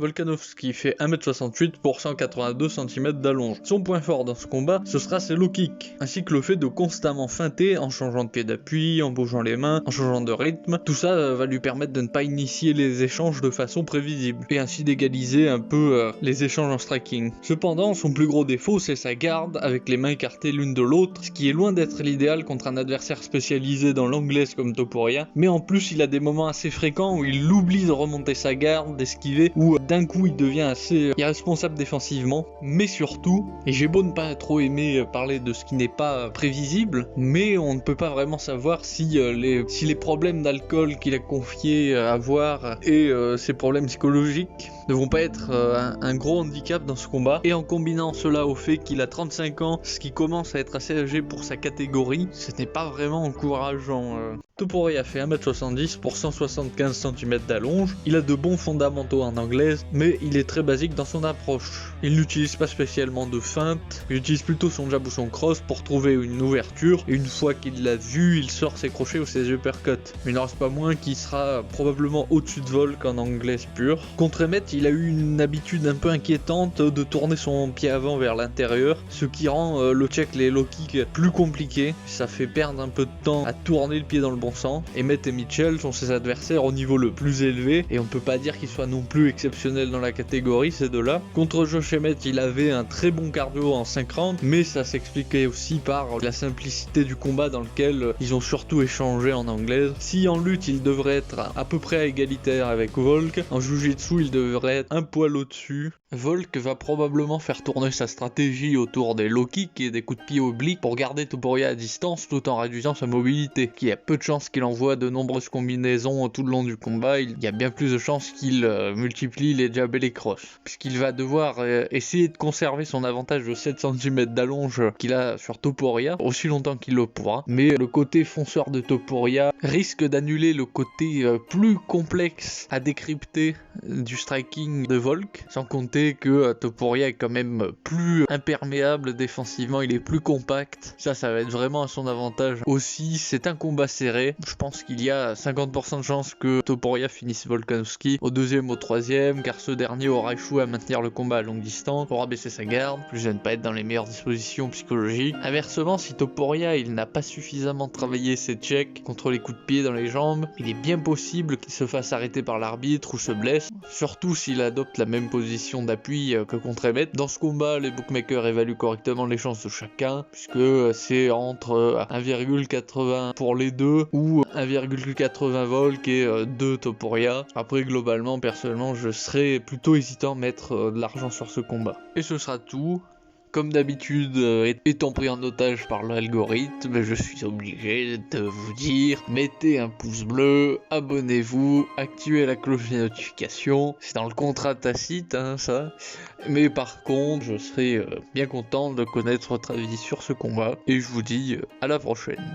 Volkanovski fait 1m68 pour 182 cm d'allonge. Son point fort dans ce combat, ce sera ses low kicks, ainsi que le fait de constamment feinter en changeant de pied d'appui, en bougeant les mains, en changeant de rythme. Tout ça va lui permettre de ne pas initier les échanges de façon prévisible, et ainsi d'égaliser un peu les échanges en striking. Cependant, son plus gros défaut, c'est sa garde, avec les mains écartées l'une de l'autre, ce qui est loin d'être l'idéal contre un adversaire spécialisé dans l'anglaise comme Topuria, mais en plus il a des moments assez fréquents où il oublie de remonter sa garde, d'esquiver, ou d'un coup il devient assez irresponsable défensivement. Mais surtout, et j'ai beau ne pas trop aimer parler de ce qui n'est pas prévisible, mais on ne peut pas vraiment savoir si les problèmes d'alcool qu'il a confié avoir et ses problèmes psychologiques ne vont pas être un gros handicap dans ce combat. Et en combinant cela au fait qu'il a 35 ans, ce qui commence à être assez âgé pour sa catégorie, ce n'est pas vraiment encourageant. Topuria fait 1m70 pour 175 cm d'allonge. Il a de bons fondamentaux en anglaise, mais il est très basique dans son approche. Il n'utilise pas spécialement de feinte, il utilise plutôt son jab ou son cross pour trouver une ouverture, et une fois qu'il l'a vu, il sort ses crochets ou ses uppercuts. Il n'en reste pas moins qu'il sera probablement au-dessus de Volk en anglaise pure. Contre Emmett, il a eu une habitude un peu inquiétante de tourner son pied avant vers l'intérieur, ce qui rend le check, les low kicks plus compliqués. Ça fait perdre un peu de temps à tourner le pied dans le bon sens. Emmett et Mitchell sont ses adversaires au niveau le plus élevé, et on peut pas dire qu'ils soient non plus exceptionnels dans la catégorie, ces deux-là. Contre Josh Emmett, il avait un très bon cardio en 5 rounds, mais ça s'expliquait aussi par la simplicité du combat dans lequel ils ont surtout échangé en anglaise. Si en lutte, il devrait être à peu près à égalitaire avec Volk, en jiu-jitsu, il devrait être un poil au-dessus. Volk va probablement faire tourner sa stratégie autour des low kicks et des coups de pied obliques pour garder Topuria à distance tout en réduisant sa mobilité, qui a peu de chances qu'il envoie de nombreuses combinaisons tout le long du combat. Il y a bien plus de chances qu'il multiplie les jabs et les crosses, puisqu'il va devoir essayer de conserver son avantage de 7 cm d'allonge qu'il a sur Topuria aussi longtemps qu'il le pourra, mais le côté fonceur de Topuria risque d'annuler le côté plus complexe à décrypter du striking de Volk, sans compter que Topuria est quand même plus imperméable défensivement, il est plus compact. Ça va être vraiment à son avantage aussi. C'est un combat serré, je pense qu'il y a 50% de chances que Topuria finisse Volkanovski au deuxième, au troisième, car ce dernier aura échoué à maintenir le combat à longue distance, aura baissé sa garde, plus à ne pas être dans les meilleures dispositions psychologiques. Inversement, si Topuria il n'a pas suffisamment travaillé ses checks contre les coups de pied dans les jambes, il est bien possible qu'il se fasse arrêter par l'arbitre ou se blesse, surtout s'il adopte la même position d'appui que contre Emmett. Dans ce combat, les bookmakers évaluent correctement les chances de chacun, puisque c'est entre 1,80 pour les deux ou 1,80 Volk et 2 Topuria. Après, globalement, personnellement, je serais plutôt hésitant à mettre de l'argent sur ce combat. Et ce sera tout. Comme d'habitude, étant pris en otage par l'algorithme, je suis obligé de vous dire, mettez un pouce bleu, abonnez-vous, activez la cloche des notifications, c'est dans le contrat tacite, ça. Mais par contre, je serai bien content de connaître votre avis sur ce combat, et je vous dis à la prochaine.